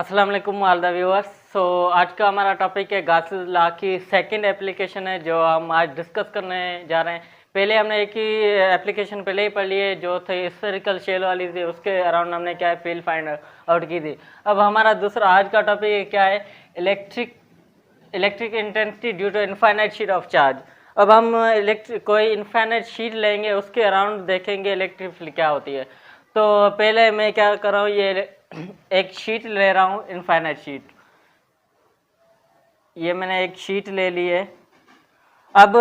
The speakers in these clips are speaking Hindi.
अस्सलाम वालेकुम ऑल द व्यूअर्स। आज का हमारा टॉपिक है गासिस लॉ की सेकंड एप्लीकेशन है जो हम आज डिस्कस करने जा रहे हैं। पहले हमने एक ही एप्लीकेशन पहले ही पढ़ ली है जो थी स्फेरिकल शेल वाली थी, उसके अराउंड हमने क्या है फील्ड फाइंड आउट की थी। अब हमारा दूसरा आज का टॉपिक क्या है, electric intensity due to infinite sheet of charge. अब हम कोई इनफाइनाइट शीट लेंगे, उसके अराउंड देखेंगे इलेक्ट्रिक फील्ड क्या होती है। तो पहले मैं क्या कर रहा हूँ, ये एक शीट ले रहा हूँ, इनफाइनाइट शीट। ये मैंने एक शीट ले ली है। अब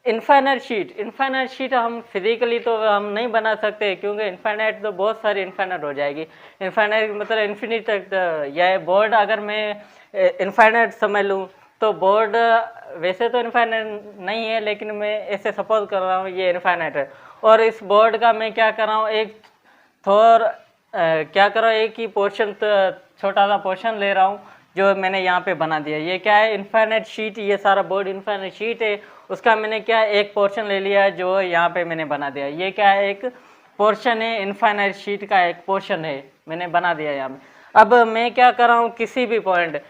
इनफाइनाइट शीट हम फिजिकली तो हम नहीं बना सकते, क्योंकि इनफाइनाइट तो बहुत सारी इनफाइनाइट हो जाएगी। इनफाइनाइट मतलब इन्फिनिट तक। या बोर्ड अगर मैं इनफाइनाइट समझ लूँ तो बोर्ड वैसे तो इनफाइनाइट नहीं है, लेकिन मैं ऐसे सपोज कर रहा हूँ ये इनफाइनाइट है। और इस बोर्ड का मैं क्या कर रहा हूँ, क्या कर रहा हूँ, एक ही पोर्शन, छोटा सा पोर्शन ले रहा हूँ जो मैंने यहाँ पे बना दिया। ये क्या है, इनफाइनाइट शीट, ये सारा बोर्ड इनफाइनाइट शीट है। उसका मैंने क्या एक पोर्शन ले लिया है जो यहाँ पे मैंने बना दिया। ये क्या है, एक पोर्शन है, इनफाइनाइट शीट का एक पोर्शन है, मैंने बना दिया यहाँ पे। अब मैं क्या कर रहा हूँ, किसी भी पॉइंट,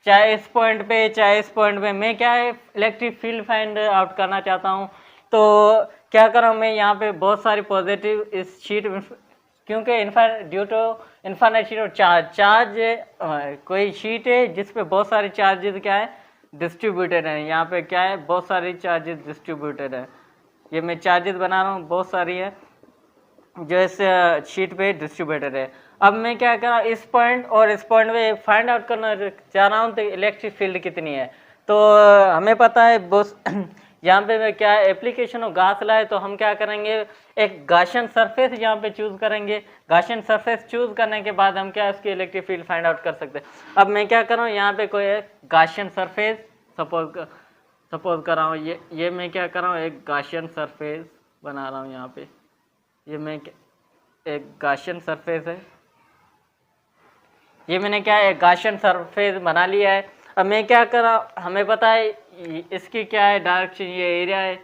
चाहे इस पॉइंट पे चाहे इस पॉइंट पे, मैं क्या है इलेक्ट्रिक फील्ड फाइंड आउट करना चाहता हूँ। तो क्या कर रहा हूँ, मैं यहाँ पे बहुत सारी पॉजिटिव इस शीट, क्योंकि ड्यू टू इनफाइनाइट शीट और चार्ज कोई शीट है जिसपे बहुत सारे चार्जेस क्या है डिस्ट्रीब्यूटेड है। यहाँ पे क्या है, बहुत सारी चार्जेस डिस्ट्रीब्यूटेड है। ये मैं चार्जेस बना रहा हूँ, बहुत सारी है जो इस शीट पे डिस्ट्रीब्यूटेड है। अब मैं क्या कर रहा हूँ, इस पॉइंट और इस पॉइंट पे फाइंड आउट करना चाह रहा हूँ तो इलेक्ट्रिक फील्ड कितनी है। तो हमें पता है बहुत यहाँ पे मैं क्या एप्लीकेशन ऑफ गास लॉ है, तो हम क्या करेंगे, एक गाशियन सरफेस यहाँ पे चूज करेंगे। गाशियन सरफेस चूज करने के बाद हम क्या इसकी इलेक्ट्रिक फील्ड फाइंड आउट कर सकते हैं। अब मैं क्या कर रहा हूँ, यहाँ पे कोई एक गाशियन सरफेस सपोज कर रहा हूँ, ये मैं क्या कर रहा हूँ, एक गाशियन सरफेस बना रहा हूँ यहाँ पे। ये मैं एक गाशियन सरफेस है, ये मैंने क्या एक गाशियन सरफेस बना लिया है। अब मैं क्या कर रहा हूँ, हमें पता है इसकी क्या है डायरेक्शन, ये एरिया है,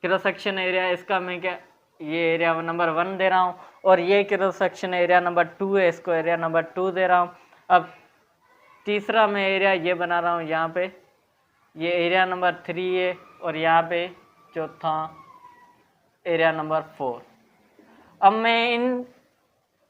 क्रॉस सेक्शन एरिया, इसका मैं क्या ये एरिया नंबर 1 दे रहा हूँ, और ये क्रॉस सेक्शन एरिया नंबर 2 है, इसको एरिया नंबर 2 दे रहा हूँ। अब तीसरा मैं एरिया ये बना रहा हूँ यहाँ पे, ये एरिया नंबर 3 है, और यहाँ पे चौथा एरिया नंबर 4। अब मैं इन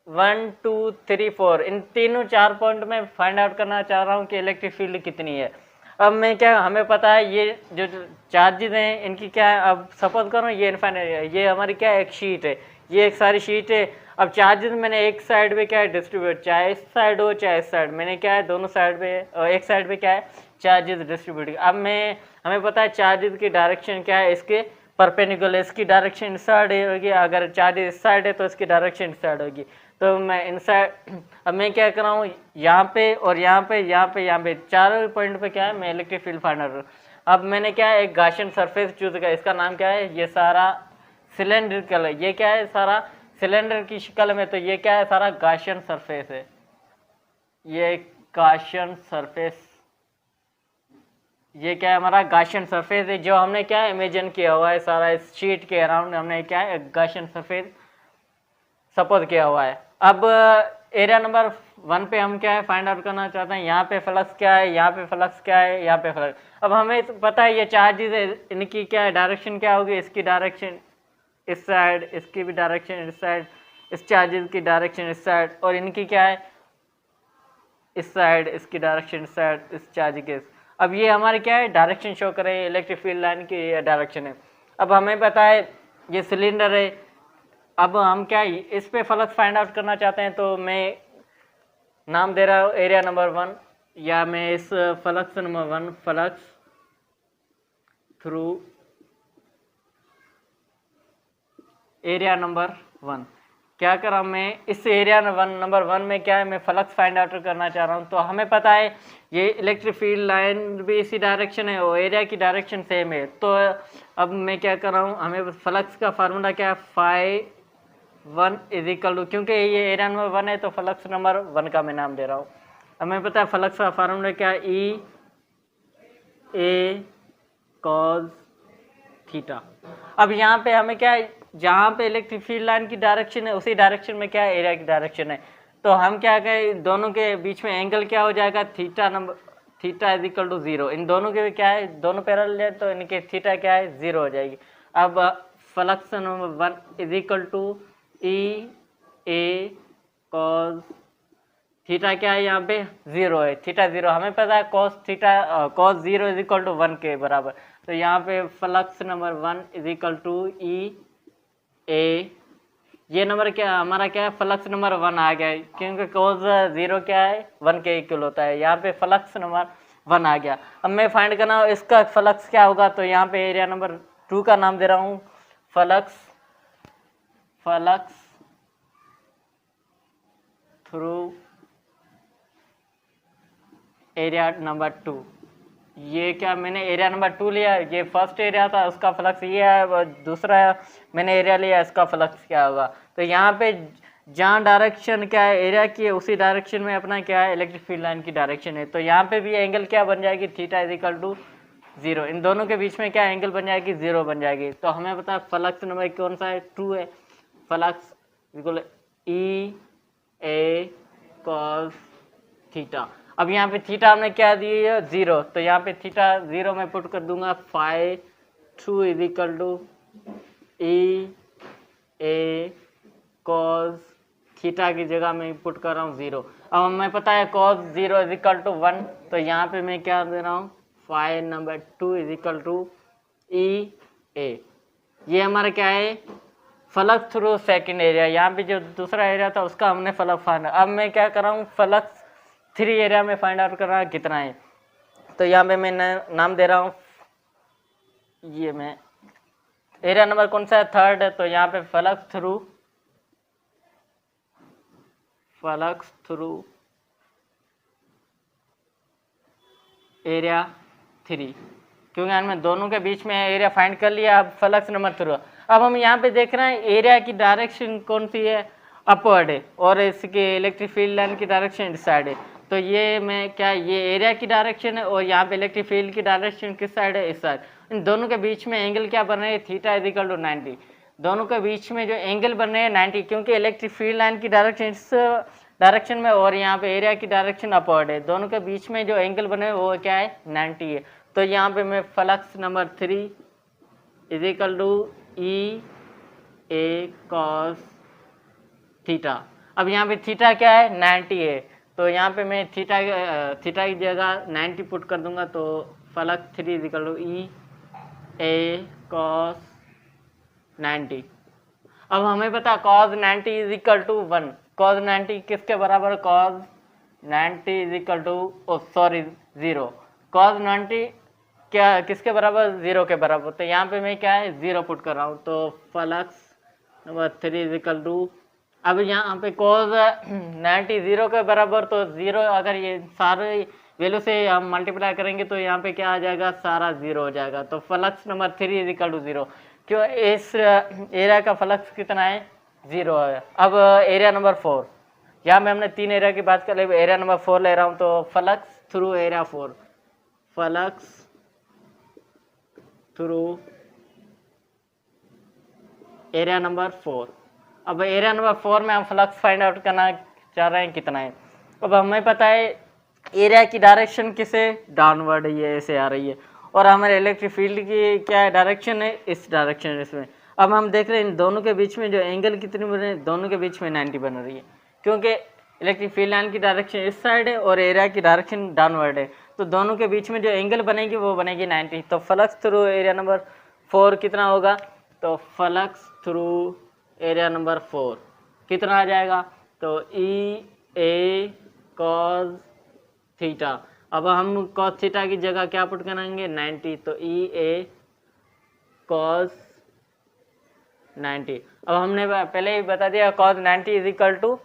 1 2 3 4 इन तीनों 4 पॉइंट में फाइंड आउट करना चाह रहा हूँ कि इलेक्ट्रिक फील्ड कितनी है। अब मैं क्या, हमें पता है ये जो चार्जेस हैं इनकी क्या है, अब सपोज करो ये इनफाइनाइट है, ये हमारी क्या एक शीट है, ये एक सारी शीट है। अब चार्जेस मैंने एक साइड पे क्या है डिस्ट्रीब्यूट, चाहे इस साइड हो चाहे इस साइड, मैंने क्या है दोनों साइड पे एक साइड पे क्या है चार्जेस डिस्ट्रीब्यूट। अब हमें पता है चार्जेस की डायरेक्शन क्या है, इसके परपेंडिकुलर, इसकी डायरेक्शन इस साइड होगी, अगर चार्जेस इस साइड है तो इसकी डायरेक्शन इस साइड होगी। तो मैं इनसाइड, अब मैं क्या कर रहा हूँ, यहाँ पे और यहाँ पे यहाँ पे चारों पॉइंट पे क्या है मैं इलेक्ट्रिक फील्ड फाइंड आउट। अब मैंने क्या है एक गाशियन सरफेस चूज किया, इसका नाम क्या है, ये सारा सिलेंड्रिकल है, ये क्या है सारा सिलेंडर की शक्ल में, तो ये क्या है सारा गाशियन सरफेस है, ये गाशियन सरफेस, ये क्या है हमारा गाशियन सरफेस है जो हमने क्या इमेजिन किया हुआ है, सारा इस शीट के अराउंड हमने क्या है गाशियन सरफेस सपोज किया हुआ है। अब एरिया नंबर 1 पे हम क्या है फाइंड आउट करना चाहते हैं, यहाँ पे फ्लक्स क्या है, यहाँ पे फ्लक्स क्या है, यहाँ पे फ्लक्स। अब हमें तो पता है ये चार्जेस है, इनकी क्या है डायरेक्शन क्या होगी, इसकी डायरेक्शन इस साइड, इसकी भी डायरेक्शन इस साइड, इस चार्जेस की डायरेक्शन इस साइड, और इनकी क्या है इस साइड, इसकी डायरेक्शन इस साइड, इस चार्ज के। अब ये हमारे क्या है डायरेक्शन शो कर रहे हैं, इलेक्ट्रिक फील्ड लाइन की ये डायरेक्शन है। अब हमें पता है ये सिलेंडर है, अब हम क्या इस पे फ्लक्स फाइंड आउट करना चाहते हैं, तो मैं नाम दे रहा हूँ एरिया नंबर 1, या मैं इस flux number 1 flux through area number 1 क्या कर रहा हूँ, मैं इस एरिया नंबर 1 में क्या है मैं फ्लक्स फाइंड आउट करना चाह रहा हूँ। तो हमें पता है ये इलेक्ट्रिक फील्ड लाइन भी इसी डायरेक्शन है और एरिया की डायरेक्शन सेम है। तो अब मैं क्या कर रहा हूँ, हमें फ्लक्स का फार्मूला क्या है, φ1 इज इक्वल टू, क्योंकि ये एरिया नंबर 1 है तो फ्लक्स नंबर 1 का मैं नाम दे रहा हूँ। हमें पता है फ्लक्स का फार्मूला क्या है, ई ए कॉज थीटा। अब यहाँ पे हमें क्या है, जहाँ पे इलेक्ट्रिक फील्ड लाइन की डायरेक्शन है उसी डायरेक्शन में क्या है एरिया की डायरेक्शन है। तो हम क्या करें, दोनों के बीच में एंगल क्या हो जाएगा, थीटा इज इक्वल टू 0। इन दोनों के क्या है, दोनों पैरेलल है, तो इनके थीटा क्या है, 0 हो जाएगी। अब flux number 1 is equal to E A cos theta क्या है, यहाँ पे 0 है, थीटा 0 हमें पता है, कॉस 0 इज इक्वल टू 1 के बराबर। तो यहाँ पे flux number 1 is equal to E A, ये नंबर क्या हमारा क्या है, फ्लक्स नंबर 1 आ गया है, क्योंकि कॉस 0 क्या है, 1 के इक्वल होता है। यहाँ पे फ्लक्स नंबर 1 आ गया। अब मैं फाइंड करना इसका फ्लक्स क्या होगा, तो यहाँ पे एरिया नंबर 2 का नाम दे रहा हूँ, फ्लक्स थ्रू एरिया नंबर 2। ये क्या मैंने एरिया नंबर 2 लिया, ये फर्स्ट एरिया था, उसका फ्लक्स ये है, और दूसरा मैंने एरिया लिया, इसका फ्लक्स क्या होगा। तो यहाँ पे जहाँ डायरेक्शन क्या है एरिया की है, उसी डायरेक्शन में अपना क्या है, इलेक्ट्रिक फील्ड लाइन की डायरेक्शन है। तो यहाँ पे भी एंगल क्या बन जाएगी, थीटा इज इक्वल टू 0। इन दोनों के बीच में क्या एंगल बन जाएगी, 0 बन जाएगी। तो हमें पता है फ्लक्स नंबर कौन सा है, 2 है। Flux equal E A cos theta. अब यहाँ पे थीटा हमने क्या दी है, 0, तो यहाँ पे थीटा 0 में पुट कर दूंगा, phi 2 is equal to E A cos theta की जगह मैं पुट कर रहा हूँ 0। अब हमें पता है कॉस 0 इज इक्वल टू 1, तो यहाँ पे मैं क्या दे रहा हूँ, phi number 2 is equal to E A. ये हमारा क्या है, फ्लक्स थ्रू सेकंड एरिया। यहाँ पे जो दूसरा एरिया था उसका हमने फ्लक्स फाइंड। अब मैं क्या कर रहा हूँ, फ्लक्स 3 एरिया में फाइंड आउट कर रहा है कितना है। तो यहाँ पे मैं नाम दे रहा हूँ, ये मैं एरिया नंबर कौन सा है, 3rd है, तो यहाँ पे फ्लक्स थ्रू एरिया 3, क्योंकि हमने दोनों के बीच में एरिया फाइंड कर लिया। अब फ्लक्स नंबर थ्रू, अब हम यहाँ पे देख रहे हैं एरिया की डायरेक्शन कौन सी है, अपवर्ड है, और इसके इलेक्ट्रिक फील्ड लाइन की डायरेक्शन इस साइड है। तो ये मैं क्या, ये एरिया की डायरेक्शन है, और यहाँ पे इलेक्ट्रिक फील्ड की डायरेक्शन किस साइड है, इस साइड। इन दोनों के बीच में एंगल क्या बन रहे हैं, थीटा इज इक्वल टू 90। दोनों के बीच में जो एंगल बन रहे हैं 90, क्योंकि इलेक्ट्रिक फील्ड लाइन की डायरेक्शन इस डायरेक्शन में, और यहाँ पे एरिया की डायरेक्शन अपवर्ड है। दोनों के बीच में जो एंगल बने हैं वो क्या है, 90 है। तो यहाँ पे मैं flux number 3 is equal to E A cos theta. अब यहाँ पे थीटा क्या है, 90 है, तो यहाँ पे मैं थीटा की जगह 90 पुट कर दूंगा। तो flux 3 is equal to E A cos 90। अब हमें पता cos 90 is equal to 1। Cos 90 किसके बराबर, cos 90 is equal to 0। Cos 90 क्या किसके बराबर, 0 के बराबर। तो यहाँ पे मैं क्या है, 0 पुट कर रहा हूँ। तो flux number 3 is equal to, अब यहाँ पे कॉस 90 0 के बराबर, तो 0 अगर ये सारे वैल्यू से हम मल्टीप्लाई करेंगे तो यहाँ पे क्या आ जाएगा, सारा 0 हो जाएगा। तो flux number 3 is equal to 0, क्यों इस एरिया का फ्लक्स कितना है, 0 है। अब एरिया नंबर 4, यहाँ पे हमने 3 एरिया की बात कर ली, एरिया नंबर 4 ले रहा हूँ। तो flux through area 4, flux through area number 4। अब एरिया नंबर 4 में हम फ्लक्स फाइंड आउट करना चाह रहे हैं कितना है। अब हमें पता है एरिया की डायरेक्शन किसे, डाउनवर्ड है, ये ऐसे आ रही है, और हमारे इलेक्ट्रिक फील्ड की क्या है, डायरेक्शन है इस डायरेक्शन इसमें। अब हम देख रहे हैं इन दोनों के बीच में जो एंगल कितनी बन रही है, दोनों के बीच में 90 बन रही है, क्योंकि इलेक्ट्रिक फील्ड लाइन की डायरेक्शन इस साइड है और एरिया की डायरेक्शन डाउनवर्ड है। तो दोनों के बीच में जो एंगल बनेगी वो बनेगी 90। तो फ्लक्स थ्रू एरिया नंबर 4 कितना होगा, तो फ्लक्स थ्रू एरिया नंबर 4 कितना आ जाएगा, तो ई ए कॉस थीटा। अब हम कॉस थीटा की जगह क्या पुट करेंगे, 90, तो ई ए कॉस 90। अब हमने पहले ही बता दिया कॉस 90 इज इक्वल टू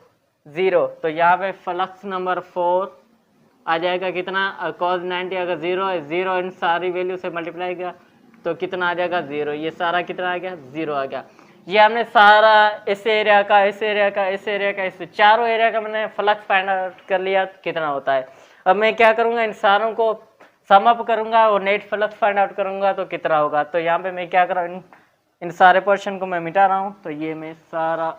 0, तो यहाँ पे फ्लक्स नंबर 4 आ जाएगा कितना, कॉस 90 अगर 0 है, 0 इन सारी वैल्यू से मल्टीप्लाई किया तो कितना आ जाएगा, 0। ये सारा कितना आ गया, 0 आ गया। ये हमने सारा इस एरिया का, इस एरिया का, इस एरिया का, इस चारों एरिया का मैंने फ्लक्स फाइंड आउट कर लिया कितना होता है। अब मैं क्या करूँगा, इन सारों को सम अप करूँगा और नेट फ्लक्स फाइंड आउट करूँगा तो कितना होगा। तो यहाँ पे मैं क्या कर रहा हूँ, इन सारे पोर्शन को मैं मिटा रहा हूँ। तो ये मैं सारा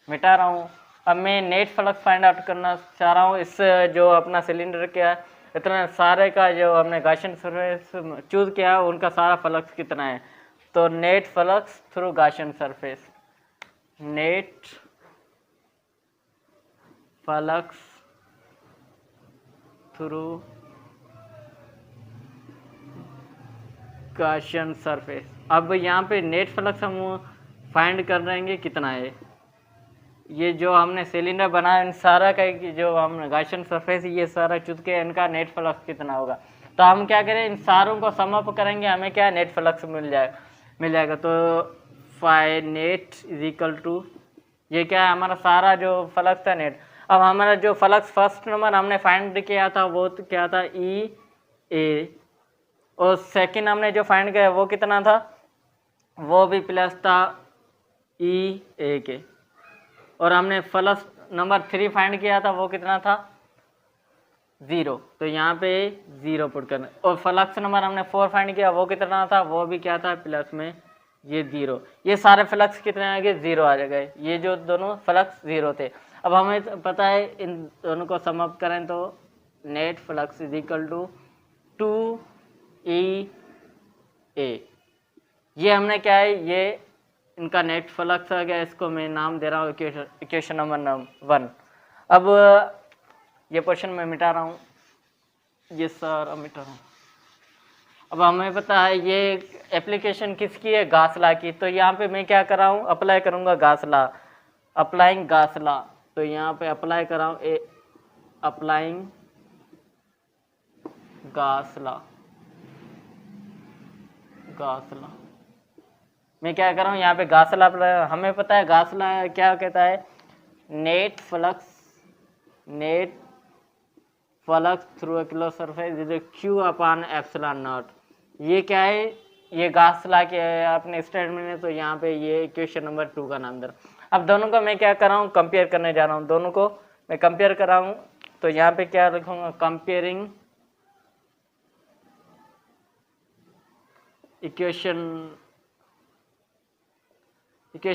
मिटा रहा हूँ। अब मैं नेट फ्लक्स फाइंड आउट करना चाह रहा हूँ इस जो अपना सिलेंडर क्या है इतना सारे का जो हमने गाशियन सरफेस चूज किया है उनका सारा फ्लक्स कितना है। तो net flux through Gaussian surface, net flux through Gaussian surface. अब यहाँ पे नेट फ्लक्स हम फाइंड कर रहे हैं कितना है। ये जो हमने सिलेंडर बनाया इन सारा का जो हम गाशियन सरफेस ये सारा चुन के इनका नेट फ्लक्स कितना होगा। तो हम क्या करें इन सारों को सम अप करेंगे, हमें क्या नेट फ्लक्स मिल जाएगा। तो phi net is equal to ये क्या है हमारा सारा जो फ्लक्स था नेट। अब हमारा जो फ्लक्स फर्स्ट नंबर हमने फाइंड किया था वो तो क्या था ई ए, और सेकंड हमने जो फाइंड किया वो कितना था वो भी प्लस था ई ए के, और हमने फ्लक्स नंबर 3 फाइंड किया था वो कितना था 0। तो यहाँ पे 0 पुट करना, और फ्लक्स नंबर हमने 4 फाइंड किया वो कितना था वो भी क्या था प्लस में ये 0। ये सारे फ्लक्स कितने आ गए 0 आ गए, ये जो दोनों फ्लक्स 0 थे। अब हमें पता है इन दोनों को सम अप करें तो net flux is equal to 2E A। ये हमने क्या है ये इनका नेट फ्लक्स आ गया, इसको मैं नाम दे रहा हूँ इक्वेशन नंबर 1। अब ये क्वेश्चन मैं मिटा रहा हूँ, ये सारा मिटा रहा हूँ। अब हमें पता है ये एप्लीकेशन किसकी है गॉस लॉ की। तो यहाँ पे मैं क्या कर रहा हूँ अप्लाई करूँगा Gauss law, applying Gauss law. तो यहाँ पे अप्लाई कर रहा हूँ applying Gauss law, Gauss law. मैं क्या कर रहा हूँ यहाँ पे गॉस लॉ, हमें पता है गॉस लॉ क्या कहता है net flux through kilo surface is Q upon epsilon naught. ये क्या है ये गॉस लॉ के अपने स्टेटमेंट है। तो यहाँ पे ये इक्वेशन नंबर 2 का नाम दे रहा हूँ। अब दोनों को मैं क्या कर रहा हूँ कंपेयर करने जा रहा हूँ, दोनों को मैं कंपेयर कर रहा हूँ। तो यहाँ पे क्या लिखूंगा comparing equation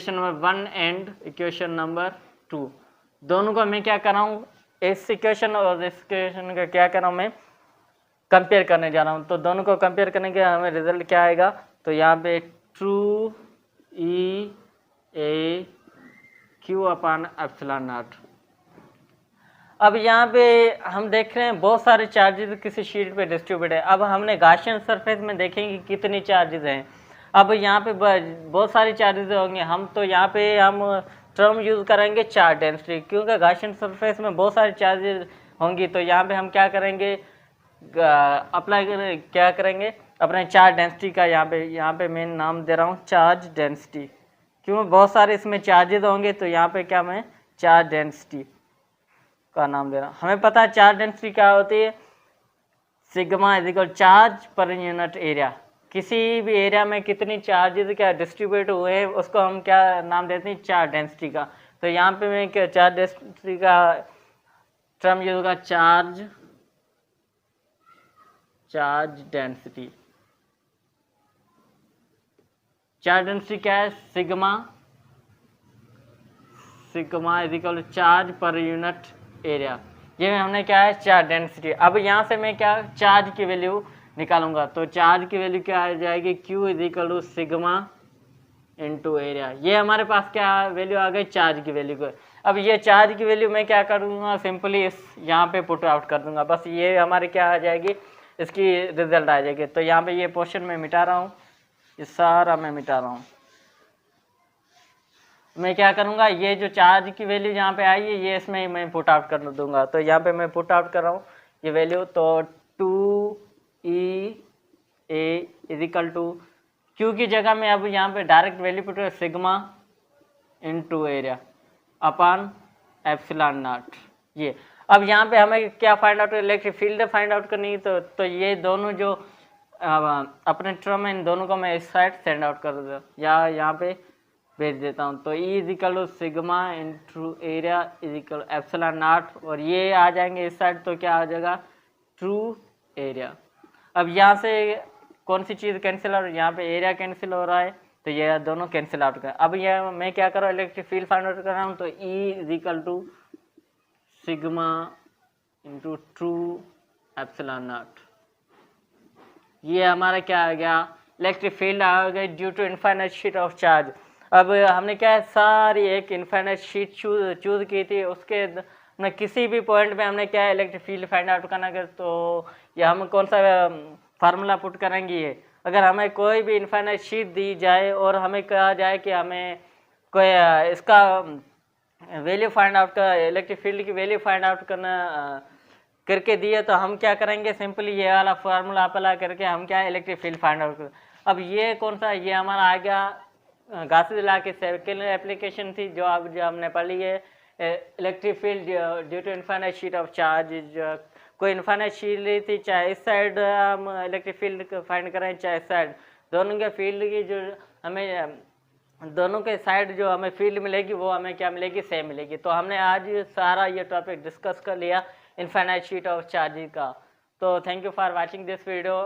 number 1 and equation number 2, दोनों को मैं क्या कर रहा हूँ इस इक्वेशन और इस इक्वेशन का क्या कर रहा हूँ मैं कंपेयर करने जा रहा हूँ। तो दोनों को कंपेयर करने के हमें रिजल्ट क्या आएगा। तो यहाँ पे 2E A Q upon epsilon not. अब यहाँ पे हम देख रहे हैं बहुत सारे चार्जेस किसी शीट पे डिस्ट्रीब्यूट है। अब हमने गाशियन सरफेस में देखेंगे कितनी चार्जेस हैं। अब यहाँ पे बहुत सारी चार्जेस होंगे, हम तो यहाँ पे हम टर्म यूज़ करेंगे चार्ज डेंसिटी, क्योंकि गाशियन सरफेस में बहुत सारी चार्जेस होंगी। तो यहाँ पे हम क्या करेंगे क्या करेंगे अपने चार्ज डेंसिटी का यहाँ पे मैं नाम दे रहा हूँ चार्ज डेंसिटी, क्यों बहुत सारे इसमें चार्जेस होंगे। तो यहाँ पे क्या मैं चार्ज डेंसिटी का नाम दे रहा हूँ। हमें पता है चार्ज डेंसिटी क्या होती है sigma is equal charge per unit area. किसी भी एरिया में कितनी चार्जेस क्या डिस्ट्रीब्यूट हुए हैं उसको हम क्या नाम देते हैं चार्ज डेंसिटी का। तो यहाँ पे मैं क्या चार्ज डेंसिटी का टर्म यूज होगा चार्ज डेंसिटी। चार्ज डेंसिटी क्या है sigma is equal charge per unit area. ये हमने क्या है चार्ज डेंसिटी। अब यहाँ से मैं क्या चार्ज की वैल्यू निकालूंगा। तो चार्ज की वैल्यू क्या आ जाएगी Q is equal to sigma into area. ये हमारे पास क्या वैल्यू आ गई चार्ज की वैल्यू को। अब ये चार्ज की वैल्यू मैं क्या करूँगा सिंपली इस यहाँ पे पुट आउट कर दूंगा, बस ये हमारे क्या आ जाएगी इसकी रिजल्ट आ जाएगी। तो यहाँ पे ये पोर्शन में मिटा रहा हूँ, ये सारा मैं मिटा रहा हूँ। मैं क्या करूँगा ये जो चार्ज की वैल्यू यहाँ पे आई है ये इसमें मैं पुट आउट कर दूंगा। तो यहाँ पे मैं पुट आउट कर रहा हूँ ये वैल्यू। तो 2E A is equal to Q की जगह में अब यहाँ पे direct value put sigma into area upon epsilon naught. ये अब यहाँ पे हमें क्या find out electric field find out करनी है। तो ये दोनों जो अपने टर्म है इन दोनों को मैं इस साइड सेंड आउट कर दूँगा या यहाँ पे भेज देता हूँ। तो E is equal to sigma into area is equal epsilon naught, और ये आ जाएंगे इस साइड तो क्या आ जाएगा ट्रू एरिया। अब यहाँ से कौन सी चीज़ कैंसिल हो रही है यहाँ पे एरिया कैंसिल हो रहा है, तो ये दोनों कैंसिल आउट कर। अब ये मैं क्या कर रहा हूँ, इलेक्ट्रिक फील्ड फाइंड आउट कर रहा हूँ, तो E is equal to sigma into 2 epsilon naught. ये हमारा क्या आ गया, इलेक्ट्रिक फील्ड आ गई due to infinite sheet of charge. अब हमने क्या है, सारी एक इनफाइनाइट शीट चूज की थी, उसके में किसी भी पॉइंट में हमने क्या है इलेक्ट्रिक फील्ड फाइंड आउट करना है। तो ये हम कौन सा फार्मूला पुट करेंगे, ये अगर हमें कोई भी इनफाइनाइट शीट दी जाए और हमें कहा जाए कि हमें कोई इसका वैल्यू फाइंड आउट कर, इलेक्ट्रिक फील्ड की वैल्यू फाइंड आउट करना करके दिए, तो हम क्या करेंगे, सिंपली ये वाला फार्मूला अप्लाई करके हम क्या है इलेक्ट्रिक फील्ड फाइंड आउट कर। अब ये कौन सा, ये हमारा आ गया गॉसेस लॉ की सेकंड एप्लीकेशन थी, जो अब जो हमने पढ़ी है, electric field due to infinite sheet of charge. कोई इनफाइनाइट शीट ली थी, चाहे इस साइड हम इलेक्ट्रिक फील्ड फाइंड करें चाहे इस साइड, दोनों के फील्ड की जो हमें दोनों के साइड जो हमें फील्ड मिलेगी वो हमें क्या मिलेगी, सेम मिलेगी। तो हमने आज सारा ये टॉपिक डिस्कस कर लिया इनफाइनाइट शीट ऑफ चार्ज का। तो thank you for watching this video.